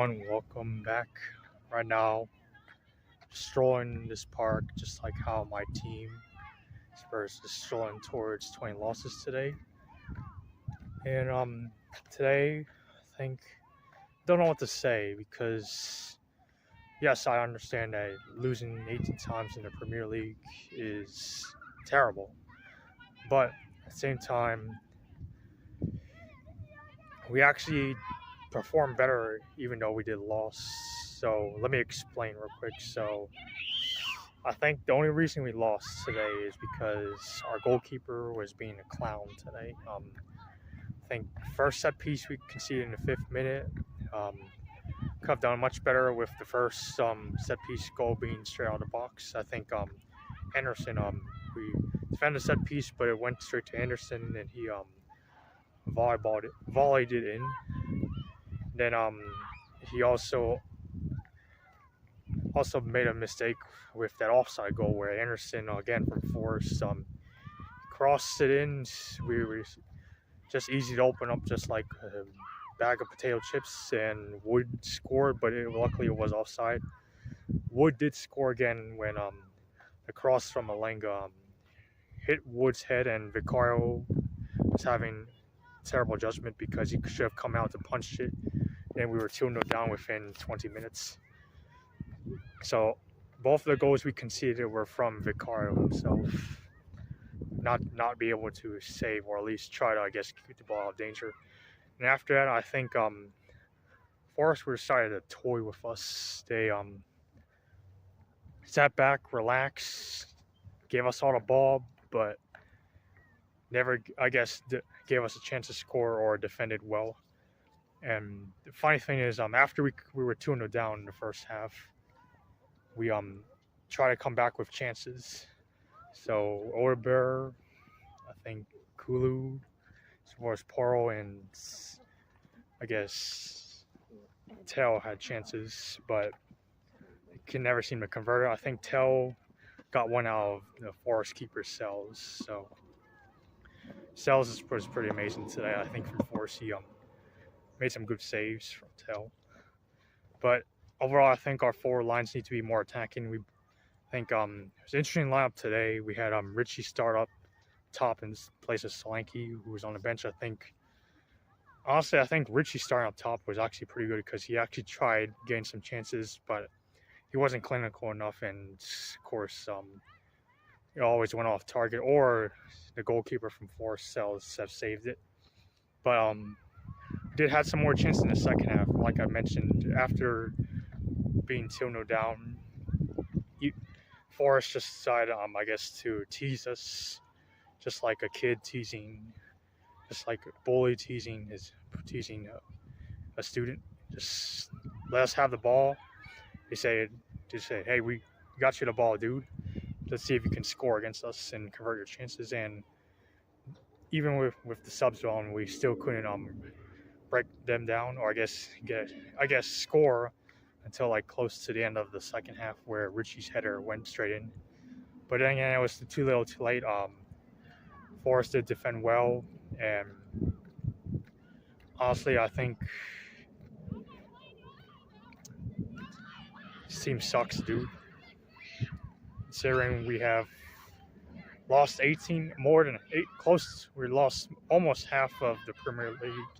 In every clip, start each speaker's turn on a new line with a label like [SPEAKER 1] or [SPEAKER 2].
[SPEAKER 1] everyone, welcome back. Right now, strolling this park, just like how my team Spurs is strolling towards 20 losses today. And today, I think don't know what to say because yes, I understand that losing 18 times in the Premier League is terrible, but at the same time, we actually performed better even though we did lose. So let me explain real quick. So I think the only reason we lost today is because our goalkeeper was being a clown today. I think first set piece we conceded in the 5th minute. Could have done much better with the first set piece goal being straight out of the box. I think Anderson we defended the set piece, but it went straight to Anderson and he volleyed it in. Then he also made a mistake with that offside goal where Anderson again from Forest crossed it in. We were just easy to open up, just like a bag of potato chips, and Wood scored, but luckily it was offside. Wood did score again when the cross from Malenga hit Wood's head, and Vicario was having terrible judgment because he should have come out to punch it, and we were 2-0 down within 20 minutes. So both of the goals we conceded were from Vicario himself. Not be able to save, or at least try to, I guess, keep the ball out of danger. And after that, I think Forest decided to toy with us. They sat back, relaxed, gave us all the ball, but never, I guess, gave us a chance to score or defended well. And the funny thing is, after we were 2-0 down in the first half, we try to come back with chances. So Odebear, I think Kulu, as well as Poro, and I guess Tell had chances, but they can never seem to convert it. I think Tell got one out of the Forest keeper's cells. So Cells was pretty amazing today. I think from Forest he made some good saves from Tell. But overall, I think our forward lines need to be more attacking. We think it was an interesting lineup today. We had Richie start up top in place of Solanke, who was on the bench. I think Richie starting up top was actually pretty good because he actually tried getting some chances, but he wasn't clinical enough, and of course, it always went off target, or the goalkeeper from Forest Cells have saved it. But did have some more chances in the second half. Like I mentioned, after being 2-0 down, Forest just decided, I guess, to tease us, just like a kid teasing, just like a bully teasing a student. Just let us have the ball. They say, hey, we got you the ball, dude. Let's see if you can score against us and convert your chances. And even with the subs on, we still couldn't break them down, or I guess score until like close to the end of the second half, where Richie's header went straight in. But then again, it was too little, too late. Forest did defend well, and honestly, I think this team sucks, dude. Considering we have lost 18, more than 8, close. We lost almost half of the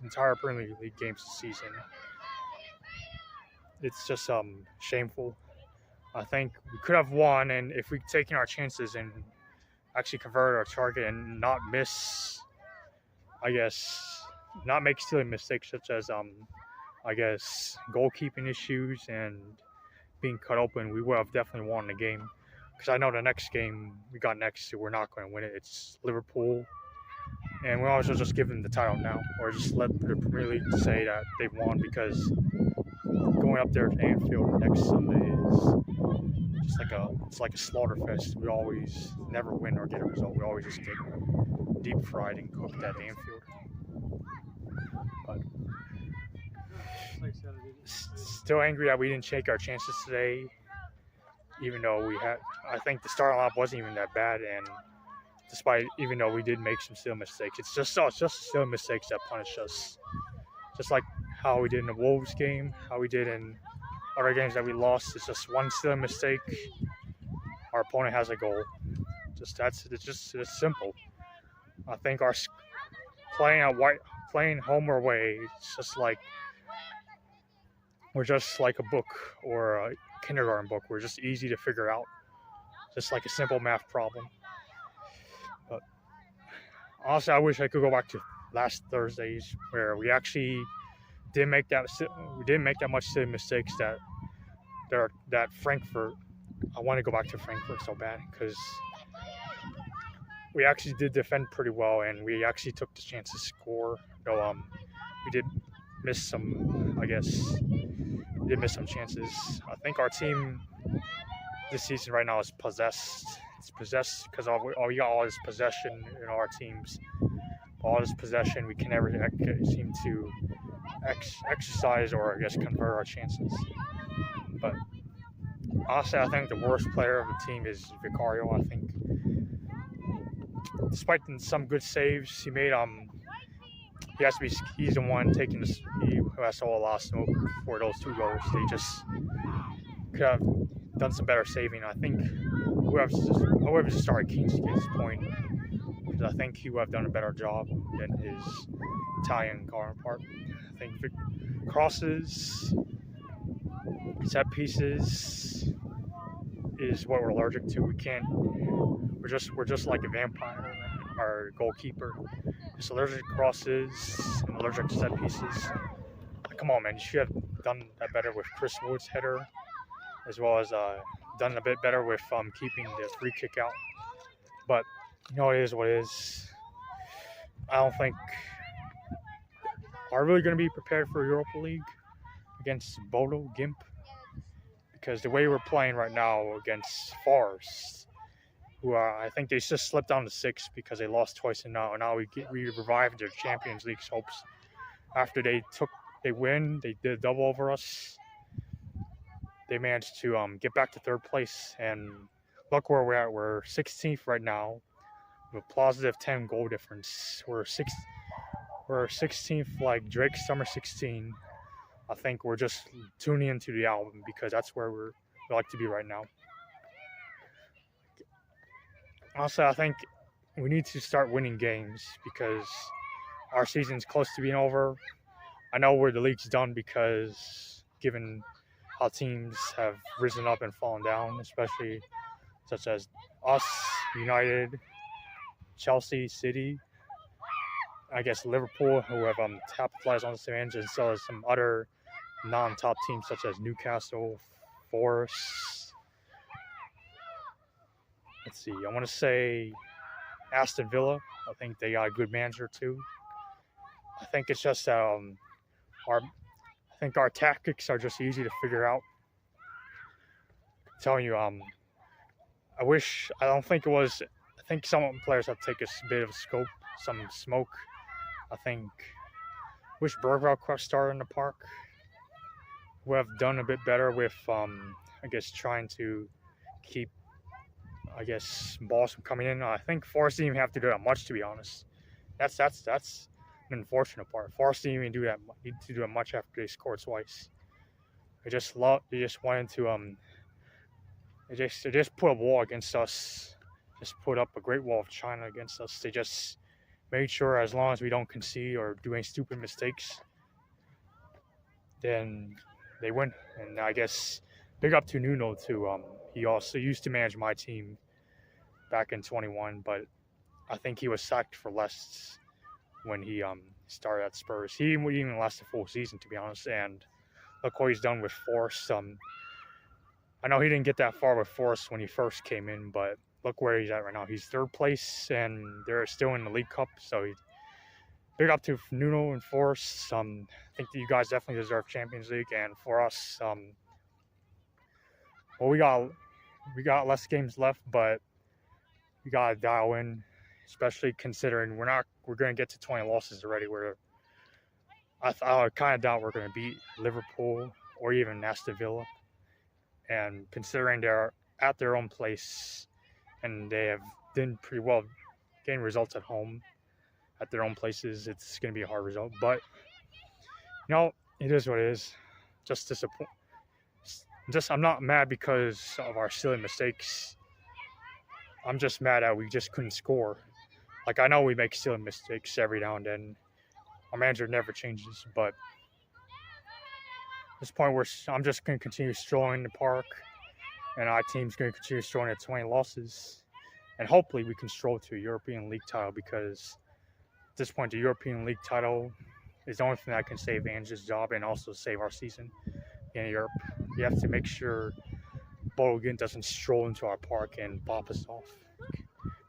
[SPEAKER 1] entire Premier League games this season. It's just shameful. I think we could have won, and if we'd taken our chances and actually converted our target and not miss, I guess, not make silly mistakes such as I guess goalkeeping issues and being cut open, we would have definitely won the game. Because I know the next game we got next, we're not going to win it. It's Liverpool, and we always just give them the title now, or just let the Premier League say that they've won, because going up there to Anfield next Sunday is just like a slaughter fest. We always never win or get a result. We always just get deep fried and cooked at Anfield. But still angry that we didn't take our chances today, even though I think the starting lineup wasn't even that bad, and even though we did make some silly mistakes, it's just silly mistakes that punish us. Just like how we did in the Wolves game, how we did in other games that we lost. It's just one silly mistake. Our opponent has a goal. It's simple. I think our playing home or away, it's just like we're just like a book or a kindergarten book. We're just easy to figure out, just like a simple math problem. But honestly, I wish I could go back to last Thursdays where we actually didn't make that much silly mistakes that Frankfurt. I want to go back to Frankfurt so bad because we actually did defend pretty well and we actually took the chance to score. Though we did miss some, I guess, we did miss some chances. I think our team this season right now is possessed. It's possessed because we got all this possession in our teams. All this possession, we can never seem to exercise or I guess convert our chances. But honestly, I think the worst player of the team is Vicario. I think, despite some good saves he made, he's the one who has all a lot of smoke for those 2 goals. They just could have done some better saving. I think whoever started King's point, because I think he would have done a better job than his Italian counterpart. I think crosses, set pieces is what we're allergic to. We're just like a vampire. Our goalkeeper is allergic to crosses and allergic to set pieces. Come on, man! You should have done that better with Chris Wood's header, as well as done a bit better with keeping the free kick out. But it is what it is. I don't think are really going to be prepared for Europa League against Bodo Gimp, because the way we're playing right now against Forest, who I think they just slipped down to 6 because they lost twice and now we revived their Champions League hopes after they win, they did a double over us. They managed to get back to 3rd place, and look where we're at. We're 16th right now with a positive 10 goal difference. We're 16th like Drake's Summer 16. I think we're just tuning into the album because that's where we like to be right now. Also, I think we need to start winning games because our season's close to being over. I know where the league's done because given how teams have risen up and fallen down, especially such as us, United, Chelsea, City, I guess Liverpool, who have capitalized on the same engine, as well as some other non-top teams such as Newcastle, Forest. Let's see, I want to say Aston Villa. I think they got a good manager too. I think it's just our tactics are just easy to figure out. I'm telling you, I think some players have to take a bit of some smoke. I wish Bergvall could have started in the park. We have done a bit better with, I guess, trying to keep, I guess, balls from coming in. I think Forrest didn't even have to do that much, to be honest. That's an unfortunate part. Forrest didn't even need to do that much after they scored twice. They just wanted to they just put a wall against us. Just put up a great wall of China against us. They just made sure as long as we don't concede or do any stupid mistakes, then they win. And I guess big up to Nuno too. He also used to manage my team back in 21, but I think he was sacked for less when he started at Spurs. He didn't even last a full season, to be honest. And look what he's done with Forest. I know he didn't get that far with Forest when he first came in, but look where he's at right now. He's 3rd place, and they're still in the League Cup. So big up to Nuno and Forest. I think that you guys definitely deserve Champions League, and for us, well, we got less games left, but we gotta dial in, especially considering we're going to get to 20 losses already. I kind of doubt we're going to beat Liverpool or even Aston Villa, and considering they're at their own place and they have done pretty well getting results at home at their own places, it's going to be a hard result. But it is what it is. Just disappoint. Just I'm not mad because of our silly mistakes. I'm just mad that we just couldn't score. Like I know we make silly mistakes every now and then. Our manager never changes, but at this point, I'm just going to continue strolling the park, and our team's going to continue strolling at 20 losses, and hopefully we can stroll to a European League title because at this point, the European League title is the only thing that can save Ange's job and also save our season in Europe. We have to make sure Bogan doesn't stroll into our park and bop us off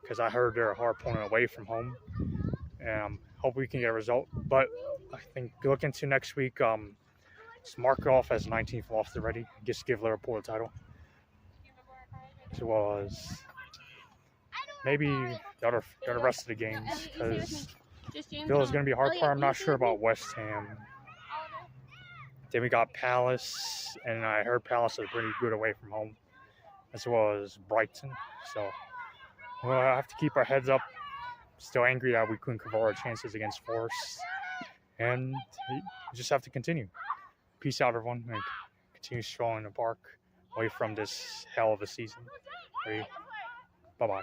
[SPEAKER 1] because I heard they're a hard opponent away from home, and hope we can get a result. But I think looking to next week, let's mark it off as 19th loss already. Just give Liverpool a title, as well as maybe the rest of the games because Villa's going to be a hard part. I'm not sure about West Ham. Then we got Palace, and I heard Palace is pretty good away from home, as well as Brighton. So we'll have to keep our heads up. Still angry that we couldn't cover our chances against Forest, and we just have to continue. Peace out, everyone, and continue strolling the park away from this hell of a season. Bye-bye.